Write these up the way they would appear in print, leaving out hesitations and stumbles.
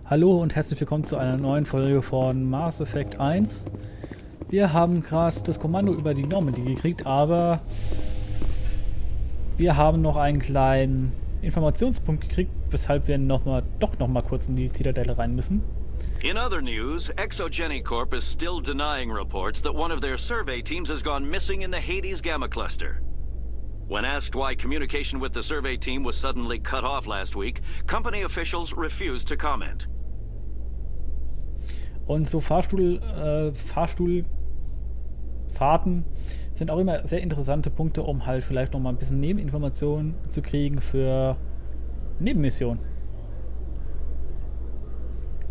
Hallo und herzlich willkommen zu einer neuen Folge von Mass Effect 1. Wir haben gerade das Kommando über die Normandy gekriegt, aber wir haben noch einen kleinen Informationspunkt gekriegt, weshalb wir doch noch mal kurz in die Zitadelle rein müssen. In other news, Exogeny Corp is still denying reports that one of their survey teams has gone missing in the Hades Gamma Cluster. When asked why communication with the survey team was suddenly cut off last week, company officials refused to comment. Und so Fahrstuhlfahrten sind auch immer sehr interessante Punkte, um halt vielleicht noch mal ein bisschen Nebeninformationen zu kriegen für Nebenmissionen.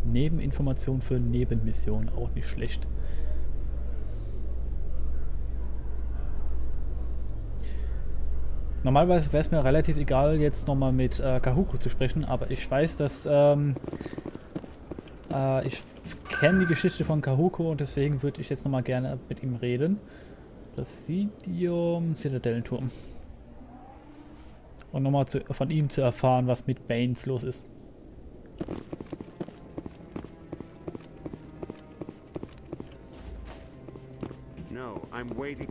Nebeninformationen für Nebenmissionen, auch nicht schlecht. Normalerweise wäre es mir relativ egal, jetzt nochmal mit Kahuku zu sprechen, aber ich weiß, dass ich kenne die Geschichte von Kahuku und deswegen würde ich jetzt nochmal gerne mit ihm reden. Präsidium, Zitadellenturm. Und nochmal von ihm zu erfahren, was mit Baines los ist. No, I'm waiting.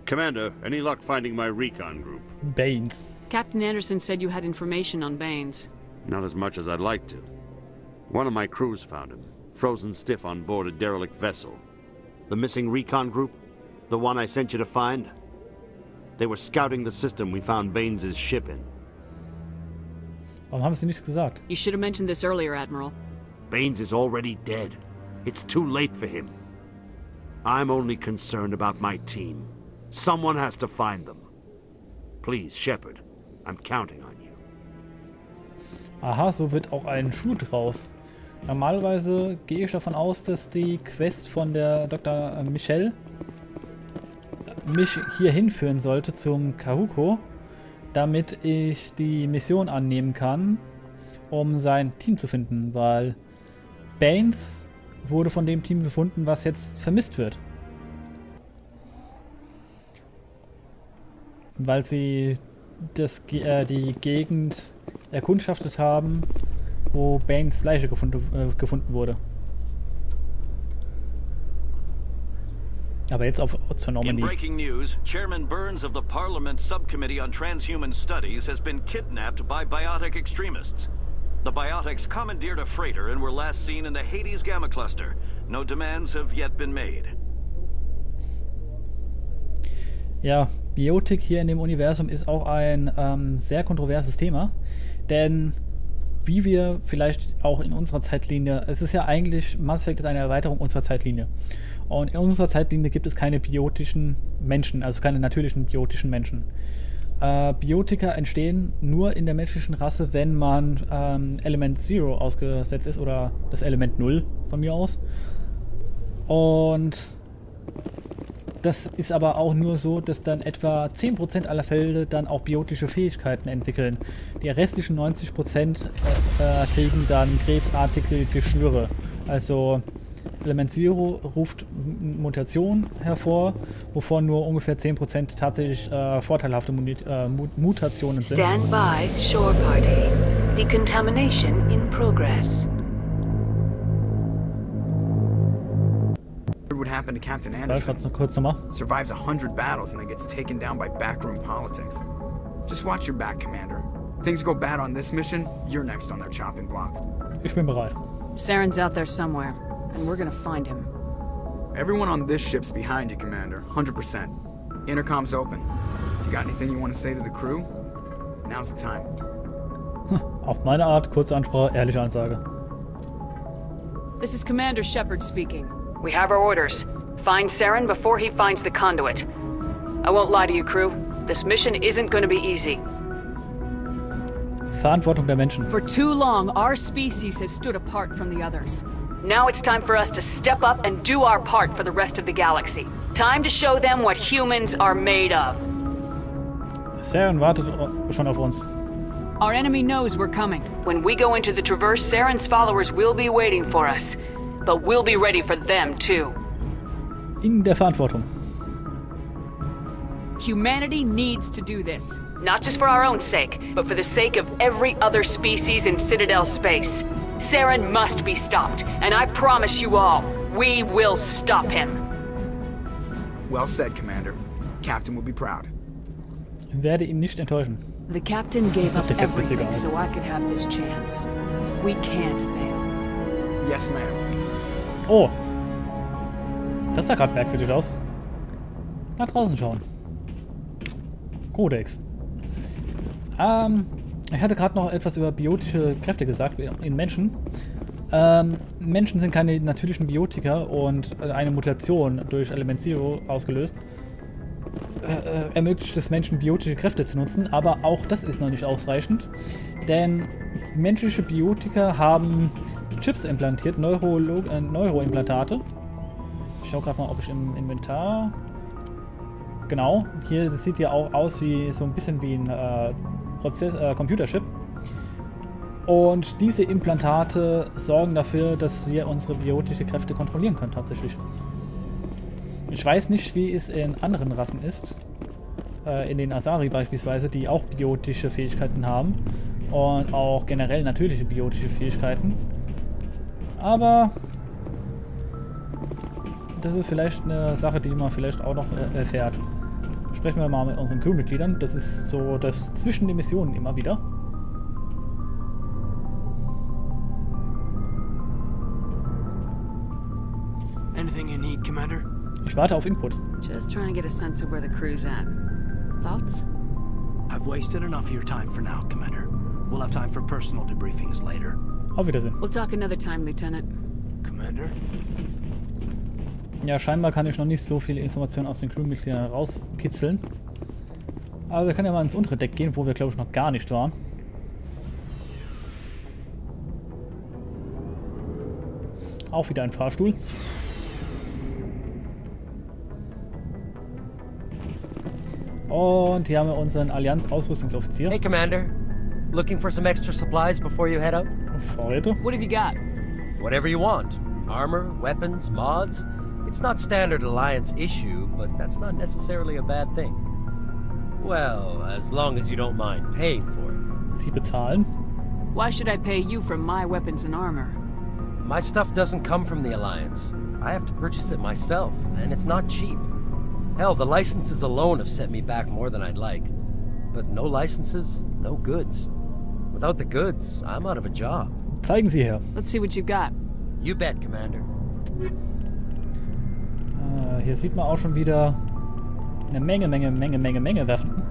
Commander, any luck finding my recon group? Baines. Captain Anderson said you had information on Baines. Not as much as I'd like to. One of my crews found him, frozen stiff on board a derelict vessel. The missing recon group? The one I sent you to find? They were scouting the system we found Baines' ship in. Warum haben Sie nichts gesagt? You should have mentioned this earlier, Admiral. Baines is already dead. It's too late for him. I'm only concerned about my team. Someone has to find them. Please, Shepard, I'm counting on you. Aha, so wird auch ein Schuh draus. Normalerweise gehe ich davon aus, dass die Quest von der Dr. Michelle mich hier hinführen sollte zum Kahuko, damit ich die Mission annehmen kann, um sein Team zu finden, weil Baines wurde von dem Team gefunden, was jetzt vermisst wird. Weil sie die Gegend erkundschaftet haben, wo Baines Leiche gefunden wurde. Aber jetzt zur Normandy. In breaking news, Chairman Burns of the Parliament Subcommittee on Transhuman Studies has been kidnapped by biotic extremists. The biotics commandeered a freighter and were last seen in the Hades Gamma Cluster. No demands have yet been made. Ja, Biotik hier in dem Universum ist auch ein sehr kontroverses Thema, denn wie wir vielleicht auch in unserer Zeitlinie, es ist ja eigentlich, Mass Effect ist eine Erweiterung unserer Zeitlinie und in unserer Zeitlinie gibt es keine biotischen Menschen, also keine natürlichen biotischen Menschen. Biotika entstehen nur in der menschlichen Rasse, wenn man Element Zero ausgesetzt ist oder das Element 0 von mir aus. Und das ist aber auch nur so, dass dann etwa 10% aller Fälle dann auch biotische Fähigkeiten entwickeln. Die restlichen 90% kriegen dann krebsartige Geschwüre. Also Element Zero ruft Mutationen hervor, wovon nur ungefähr 10% tatsächlich vorteilhafte Mutationen sind. Stand by, Shore Party. Decontamination in progress. What happened to Captain Das Anderson? noch kurz nochmal. Survives 100 battles and then gets taken down by backroom politics. Just watch your back, Commander. Things go bad on this mission, you're next on their chopping block. Ich bin bereit. Saren's out there somewhere, and we're gonna find him. Everyone on this ship's behind you, Commander. 100%. Intercom's open. If you got anything you want to say to the crew, now's the time. Auf meine Art, kurze Ansprache, ehrliche Ansage. This is Commander Shepard speaking. We have our orders. Find Saren before he finds the conduit. I won't lie to you, crew. This mission isn't going to be easy. Verantwortung der Menschen. For too long, our species has stood apart from the others. Now it's time for us to step up and do our part for the rest of the galaxy. Time to show them what humans are made of. Saren wartet schon auf uns. Our enemy knows we're coming. When we go into the Traverse, Saren's followers will be waiting for us. But we'll be ready for them, too. In der Verantwortung. Humanity needs to do this. Not just for our own sake, but for the sake of every other species in Citadel space. Saren must be stopped, and I promise you all, we will stop him. Well said, Commander. Captain will be proud. Ich werde ihn nicht enttäuschen. The captain gave up Der Captain ist everything egal. so I could have this chance. We can't fail. Yes, ma'am. Oh. Das sah gerade merkwürdig aus. Nach draußen schauen. Kodex. Ich hatte gerade noch etwas über biotische Kräfte gesagt in Menschen. Menschen sind keine natürlichen Biotika und eine Mutation durch Element Zero ausgelöst ermöglicht es Menschen, biotische Kräfte zu nutzen, aber auch das ist noch nicht ausreichend, denn menschliche Biotika haben Chips implantiert, Neuroimplantate. Ich schau gerade mal, ob ich im Inventar... Genau, hier das sieht ja auch aus wie so ein bisschen wie ein Computerchip. Und diese Implantate sorgen dafür, dass wir unsere biotischen Kräfte kontrollieren können tatsächlich. Ich weiß nicht, wie es in anderen Rassen ist. In den Asari beispielsweise, die auch biotische Fähigkeiten haben. Und auch generell natürliche biotische Fähigkeiten. Aber das ist vielleicht eine Sache, die man vielleicht auch noch erfährt. Sprechen wir mal mit unseren Crewmitgliedern. Das ist so das zwischen den Missionen immer wieder. Anything you need, Commander? Ich warte auf Input. Just trying to get a sense of where the crew's at. Thoughts? I've wasted enough of your time for now, Commander. We'll have time for personal debriefings later. Auf Wiedersehen. We'll talk another time, Lieutenant. Commander? Ja, scheinbar kann ich noch nicht so viele Informationen aus den Crewmitgliedern rauskitzeln. Aber wir können ja mal ins untere Deck gehen, wo wir, glaube ich, noch gar nicht waren. Auch wieder ein Fahrstuhl. Und hier haben wir unseren Allianz-Ausrüstungsoffizier. Hey, Commander. Looking for some extra supplies before you head out? Vorräte. What have you got? Whatever you want. Armor, weapons, mods. It's not standard Alliance issue, but that's not necessarily a bad thing. Well, as long as you don't mind paying for it. Sie bezahlen. Why should I pay you for my weapons and armor? My stuff doesn't come from the Alliance. I have to purchase it myself, and it's not cheap. Hell, the licenses alone have set me back more than I'd like. But no licenses, no goods. Without the goods, I'm out of a job. Zeigen Sie her. Let's see what you got. You bet, Commander. Hier sieht man auch schon wieder eine Menge Waffen.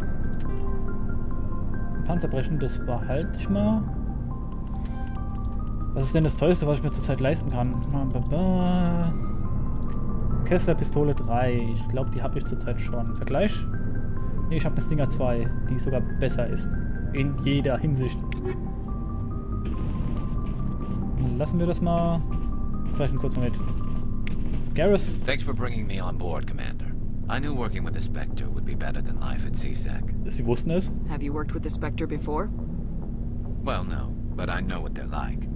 Panzerbrechen, das behalte ich mal. Was ist denn das Teuerste, was ich mir zurzeit leisten kann? Kessler Pistole 3. Ich glaube, die habe ich zurzeit schon. Vergleich? Ne, ich habe eine Stinger 2, die sogar besser ist. In jeder Hinsicht. Lassen wir das mal. Sprechen kurz mal mit. Garrus. Thanks for bringing me on board, Commander. I knew working with the Spectre would be better than life at CSEC. Sie wussten es? Have you worked with the Spectre before? Well, no, but I know what they're like.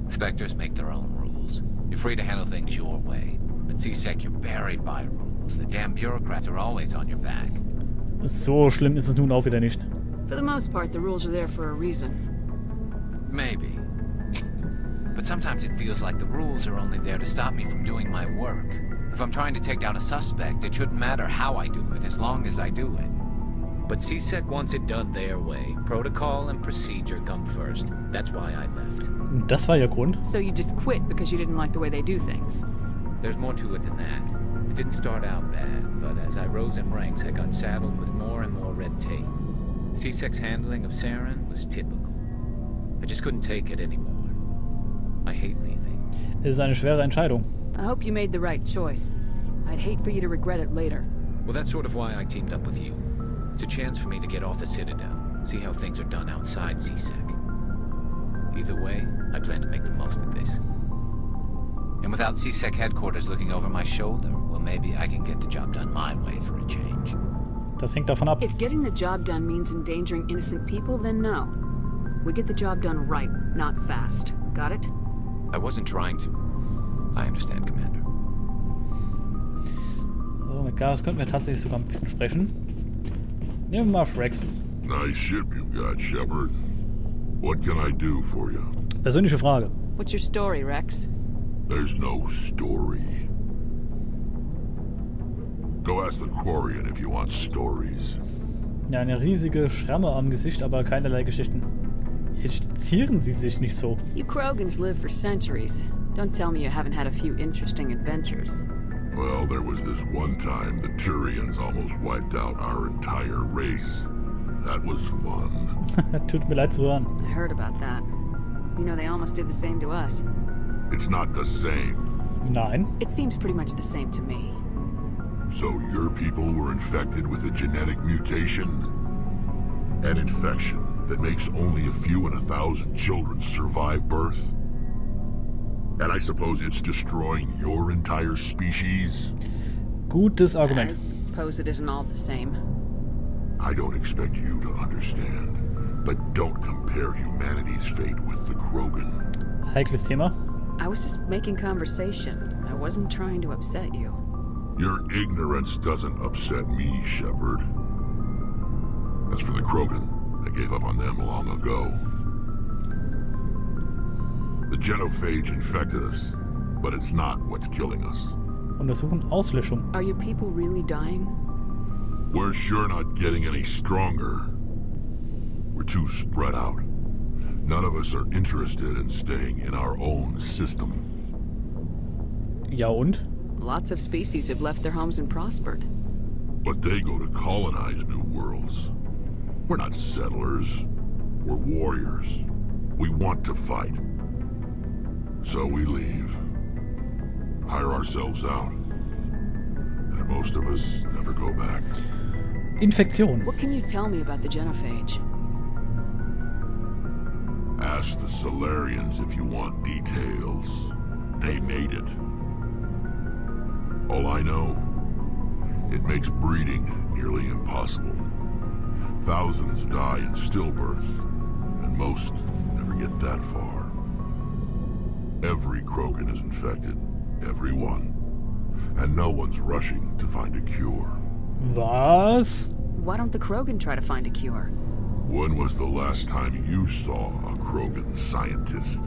Spectres make their own rules. You're free to handle things your way. At CSEC, you're buried by rules. The damn bureaucrats are always on your back. So schlimm ist es nun auch wieder nicht. For the most part, the rules are there for a reason. Maybe. But sometimes it feels like the rules are only there to stop me from doing my work. If I'm trying to take down a suspect, it shouldn't matter how I do it, as long as I do it. But CSEC wants it done their way. Protocol and procedure come first. That's why I left. Das war Ihr Grund? So you just quit because you didn't like the way they do things? There's more to it than that. It didn't start out bad, but as I rose in ranks, I got saddled with more and more red tape. CSEC's handling of Saren was typical. I just couldn't take it anymore. I hate leaving. Es ist eine schwere Entscheidung. I hope you made the right choice. I'd hate for you to regret it later. Well, that's sort of why I teamed up with you. It's a chance for me to get off the Citadel, see how things are done outside CSEC. Either way, I plan to make the most of this. And without CSEC headquarters looking over my shoulder, well, maybe I can get the job done my way for a change. Das hängt davon ab. If getting the job done means endangering innocent people, then no. We get the job done right, not fast. Got it? I wasn't trying to. I understand, Commander. So, mit Garrus könnten wir tatsächlich sogar ein bisschen sprechen. Nehmen wir mal Frax. Nice ship you've got, Shepard. What can I do for you? Persönliche Frage. What's your story, Rex? There's no story. Go ask the Quarian if you want stories. Ja, eine riesige Schramme am Gesicht, aber keinerlei Geschichten. Jetzt zieren sie sich nicht so. You Krogans live for centuries. Don't tell me you haven't had a few interesting adventures. Well, there was this one time the Turians almost wiped out our entire race. That was fun. Tut mir leid zu hören. I heard about that. You know, they almost did the same to us. It's not the same. Nein. It seems pretty much the same to me. So your people were infected with a genetic mutation? An infection that makes only a few in 1,000 children survive birth? And I suppose it's destroying your entire species? Gutes Argument. I suppose it isn't all the same. I don't expect you to understand, but don't compare humanity's fate with the Krogan. Heikles Thema. I was just making conversation. I wasn't trying to upset you. Your ignorance doesn't upset me, Shepard. As for the Krogan, I gave up on them long ago. The genophage infected us, but it's not what's killing us. Untersuchen Auslöschung. Are your people really dying? We're sure not getting any stronger. We're too spread out. None of us are interested in staying in our own system. Ja und? Lots of species have left their homes and prospered. But they go to colonize new worlds. We're not settlers. We're warriors. We want to fight. So we leave. Hire ourselves out. And most of us never go back. Infektion. What can you tell me about the genophage? Ask the Solarians if you want details. They made it. All I know, it makes breeding nearly impossible. Thousands die in stillbirth, and most never get that far. Every Krogan is infected. Every one. And no one's rushing to find a cure. Was? Why don't the Krogan try to find a cure? When was the last time you saw a Krogan scientist?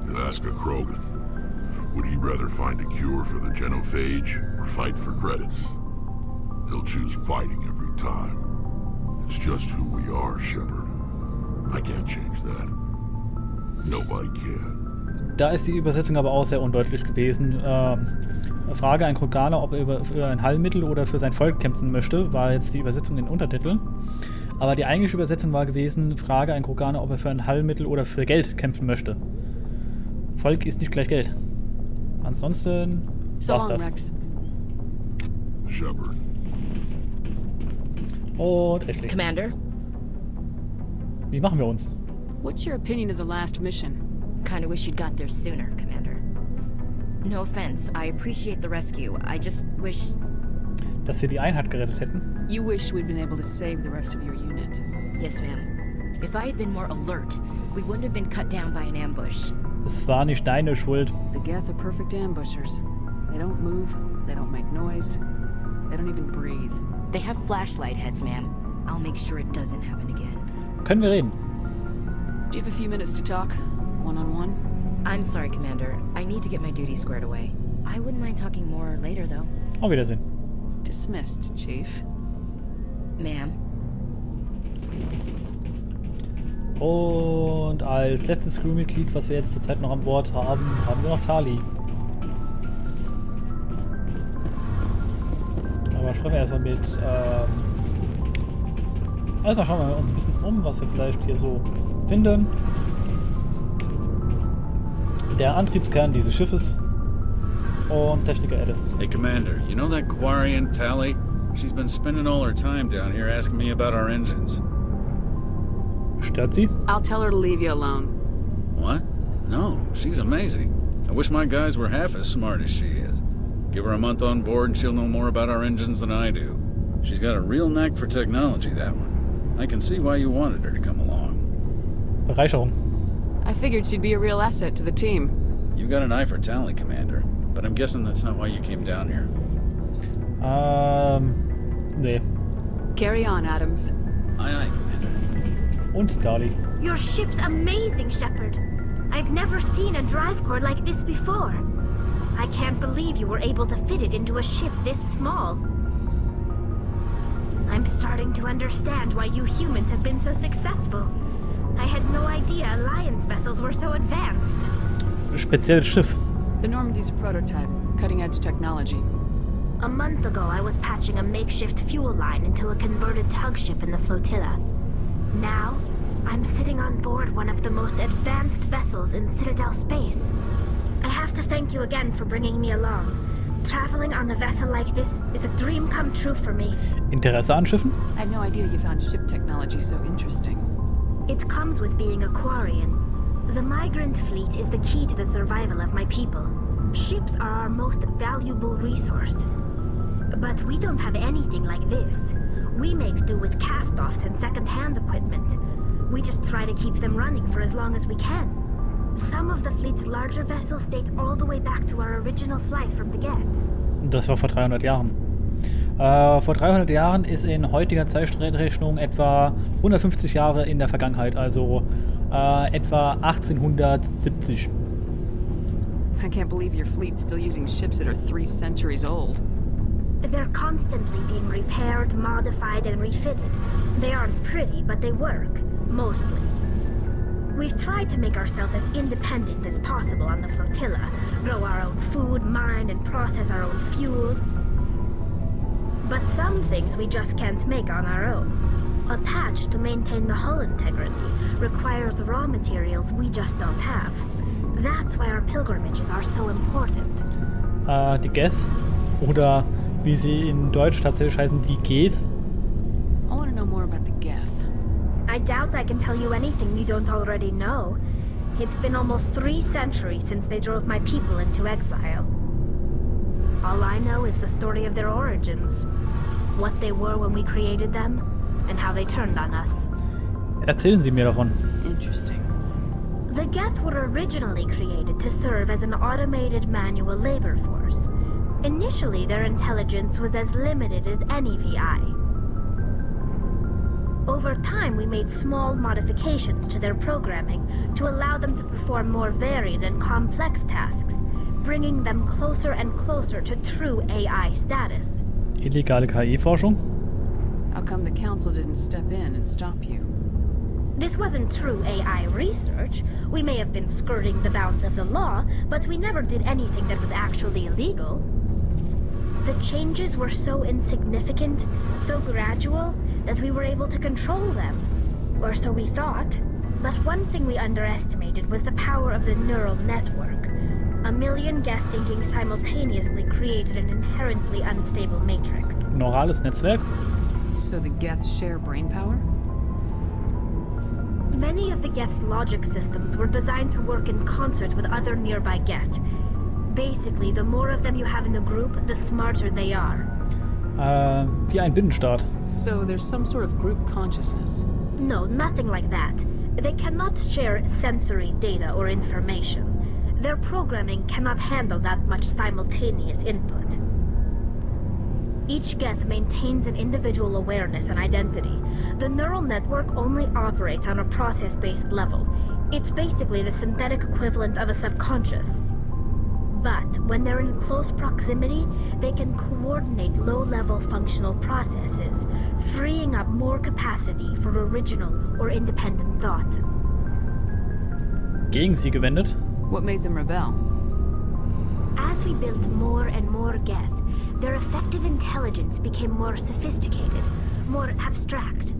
You ask a Krogan, would he rather find a cure for the genophage or fight for credits? He'll choose fighting every time. It's just who we are, Shepard. I can't change that. Nobody can. Da ist die Übersetzung aber auch sehr undeutlich gewesen. Frage an Kroganer, ob er für ein Heilmittel oder für sein Volk kämpfen möchte, war jetzt die Übersetzung in den Untertiteln. Aber die eigentliche Übersetzung war gewesen, Frage an Kroganer, ob er für ein Heilmittel oder für Geld kämpfen möchte. Volk ist nicht gleich Geld. Ansonsten war's das. Rex. Shepard. Und Ashley. Commander? Wie machen wir uns? What's your opinion of the last mission? Kinda wish you'd got there sooner, Commander. No offense, I appreciate the rescue. I just wish... Dass wir die Einheit gerettet hätten? You wish we'd been able to save the rest of your unit. Yes, ma'am. If I had been more alert, we wouldn't have been cut down by an ambush. Es war nicht deine Schuld. The Geth are perfect ambushers. They don't move, they don't make noise, they don't even breathe. They have flashlight heads, ma'am. I'll make sure it doesn't happen again. Können wir reden? Do you have a few minutes to talk? One-on-one? I'm sorry, Commander. I need to get my duties squared away. I wouldn't mind talking more later, though. Auf Wiedersehen. Dismissed, Chief. Ma'am. Und als letztes Crewmitglied, was wir jetzt zurzeit noch an Bord haben, haben wir noch Tali. Aber sprechen wir erstmal mit. Erstmal schauen wir uns ein bisschen um, was wir vielleicht hier so finden. Der Antriebskern dieses Schiffes und Techniker Alice. Hey Commander, you know that Quarian Tali? She's been spending all her time down here asking me about our engines. Stört sie? I'll tell her to leave you alone. What? No, she's amazing. I wish my guys were half as smart as she is. Give her a month on board and she'll know more about our engines than I do. She's got a real knack for technology, that one. I can see why you wanted her to come along. Bereicherung. I figured she'd be a real asset to the team. You got an eye for Tali, Commander, but I'm guessing that's not why you came down here. Nee. Carry on, Adams. Aye, aye, Commander. Und Dali. Your ship's amazing, Shepard. I I've never seen a drive core like this before. I can't believe you were able to fit it into a ship this small. I'm starting to understand why you humans have been so successful. I had no idea Alliance vessels were so advanced. Spezielles Schiff. The Normandy's a prototype, cutting-edge technology. A month ago, I was patching a makeshift fuel line into a converted tug ship in the flotilla. Now, I'm sitting on board one of the most advanced vessels in Citadel space. I have to thank you again for bringing me along. Traveling on a vessel like this is a dream come true for me. Interesse an Schiffen? I had no idea you found ship technology so interesting. It comes with being a Quarian. The migrant fleet is the key to the survival of my people. Ships are our most valuable resource. But we don't have anything like this. We make do with cast-offs and second-hand equipment. We just try to keep them running for as long as we can. Some of the fleet's larger vessels date all the way back to our original flight from the Geth. Das war vor 300 Jahren. Vor 300 Jahren ist in heutiger Zeitrechnung etwa 150 Jahre in der Vergangenheit, also etwa 1870. I can't believe your fleet's still using ships that are 3 centuries old. They're constantly being repaired, modified, and refitted. They aren't pretty, but they work. Mostly. We've tried to make ourselves as independent as possible on the flotilla, grow our own food, mine and process our own fuel. But some things we just can't make on our own. A patch to maintain the hull integrity requires raw materials we just don't have. That's why our pilgrimages are so important. Die Geth, oder wie sie in Deutsch tatsächlich heißen, die Geth. I want to know more about the Geth. I doubt I can tell you anything you don't already know. It's been almost 3 centuries since they drove my people into exile. All I know is the story of their origins. What they were when we created them, and how they turned on us. Erzählen Sie mir davon. Interesting. The Geth were originally created to serve as an automated manual labor force. Initially, their intelligence was as limited as any VI. Over time, we made small modifications to their programming to allow them to perform more varied and complex tasks, bringing them closer and closer to true AI status. Illegale KI-Forschung? How come the Council didn't step in and stop you? This wasn't true AI research. We may have been skirting the bounds of the law, but we never did anything that was actually illegal. The changes were so insignificant, so gradual, that we were able to control them. Or so we thought. But one thing we underestimated was the power of the neural network. A million Geth thinking simultaneously created an inherently unstable matrix. Neurales Netzwerk? So the Geth share brain power? Many of the Geth's logic systems were designed to work in concert with other nearby Geth. Basically, the more of them you have in a group, the smarter they are. Wie ein Binnenstaat. So there's some sort of group consciousness? No, nothing like that. They cannot share sensory data or information. Their programming cannot handle that much simultaneous input. Each Geth maintains an individual awareness and identity. The neural network only operates on a process-based level. It's basically the synthetic equivalent of a subconscious. But when they're in close proximity, they can coordinate low-level functional processes, freeing up more capacity for original or independent thought. Gegen sie gewendet? What made them rebel? As we built more and more Geth, their effective intelligence became more sophisticated, more abstract.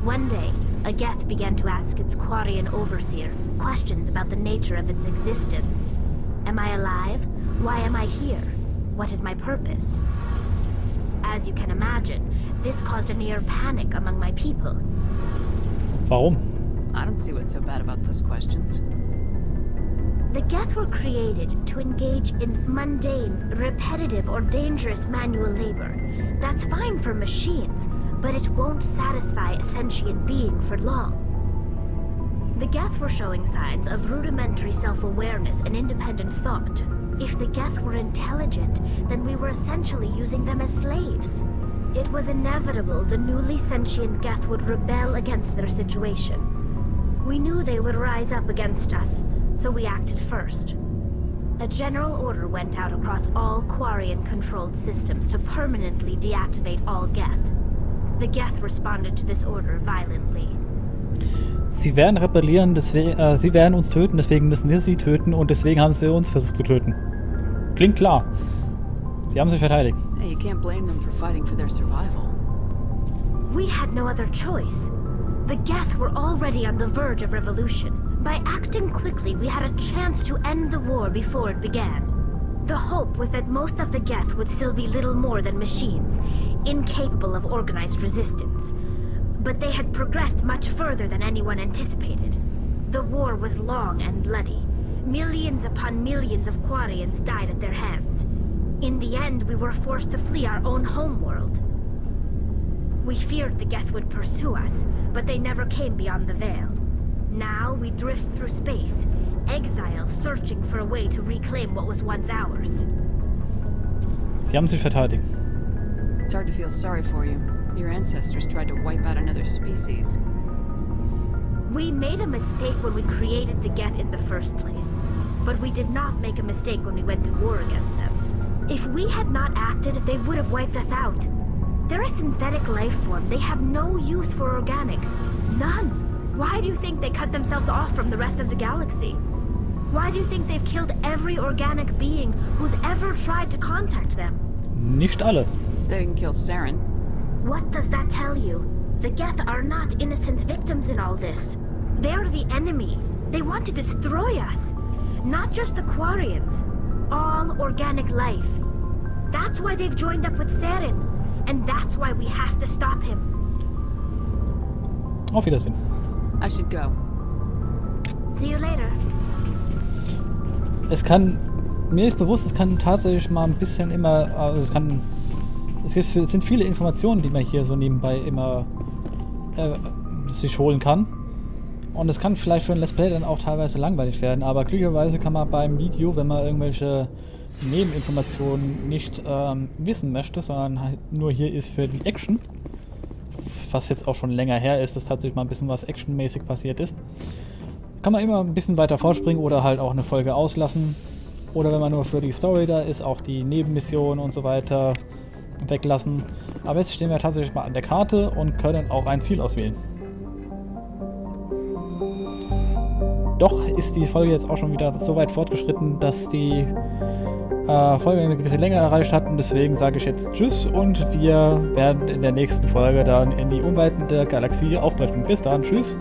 One day, a Geth began to ask its Quarian overseer questions about the nature of its existence. Am I alive? Why am I here? What is my purpose? As you can imagine, this caused a near panic among my people. Warum? I don't see what's so bad about those questions. The Geth were created to engage in mundane, repetitive, or dangerous manual labor. That's fine for machines, but it won't satisfy a sentient being for long. The Geth were showing signs of rudimentary self-awareness and independent thought. If the Geth were intelligent, then we were essentially using them as slaves. It was inevitable the newly sentient Geth would rebel against their situation. We knew they would rise up against us, so we acted first. A general order went out across all Quarian-controlled systems to permanently deactivate all Geth. The Geth responded to this order violently. Sie werden rebellieren, deswegen, sie werden uns töten, deswegen müssen wir sie töten und deswegen haben sie uns versucht zu töten. Klingt klar. Sie haben sich verteidigt. Hey, you can't blame them for fighting for their survival. We had no other choice. The Geth were already on the verge of revolution. By acting quickly, we had a chance to end the war before it began. The hope was that most of the Geth would still be little more than machines, incapable of organized resistance. But they had progressed much further than anyone anticipated. The war was long and bloody. Millions upon millions of Quarians died at their hands. In the end, we were forced to flee our own homeworld. We feared the Geth would pursue us, but they never came beyond the Veil. Now we drift through space, exile, searching for a way to reclaim what was once ours. Sie haben sich verteidigt. It's hard to feel sorry for you. Your ancestors tried to wipe out another species. We made a mistake when we created the Geth in the first place, but we did not make a mistake when we went to war against them. If we had not acted, they would have wiped us out. They're a synthetic life form. They have no use for organics. None. Why do you think they cut themselves off from the rest of the galaxy? Why do you think they've killed every organic being who's ever tried to contact them? Nicht alle. They didn't kill Saren. What does that tell you? The Geth are not innocent victims in all this. They're the enemy. They want to destroy us. Not just the Quarians. All organic life. That's why they've joined up with Saren. And that's why we have to stop him. Auf Wiedersehen. I should go. See you later. Mir ist bewusst, es kann tatsächlich mal ein bisschen immer, also es sind viele Informationen, die man hier so nebenbei immer sich holen kann. Und es kann vielleicht für ein Let's Play dann auch teilweise langweilig werden, aber glücklicherweise kann man beim Video, wenn man irgendwelche Nebeninformationen nicht wissen möchte, sondern halt nur hier ist für die Action, was jetzt auch schon länger her ist, dass tatsächlich mal ein bisschen was actionmäßig passiert ist, kann man immer ein bisschen weiter vorspringen oder halt auch eine Folge auslassen. Oder wenn man nur für die Story da ist, auch die Nebenmissionen und so weiter weglassen. Aber jetzt stehen wir tatsächlich mal an der Karte und können auch ein Ziel auswählen. Doch ist die Folge jetzt auch schon wieder so weit fortgeschritten, dass die Folge eine gewisse Länge erreicht hat und deswegen sage ich jetzt Tschüss und wir werden in der nächsten Folge dann in die Unweiten der Galaxie aufbrechen. Bis dann, tschüss!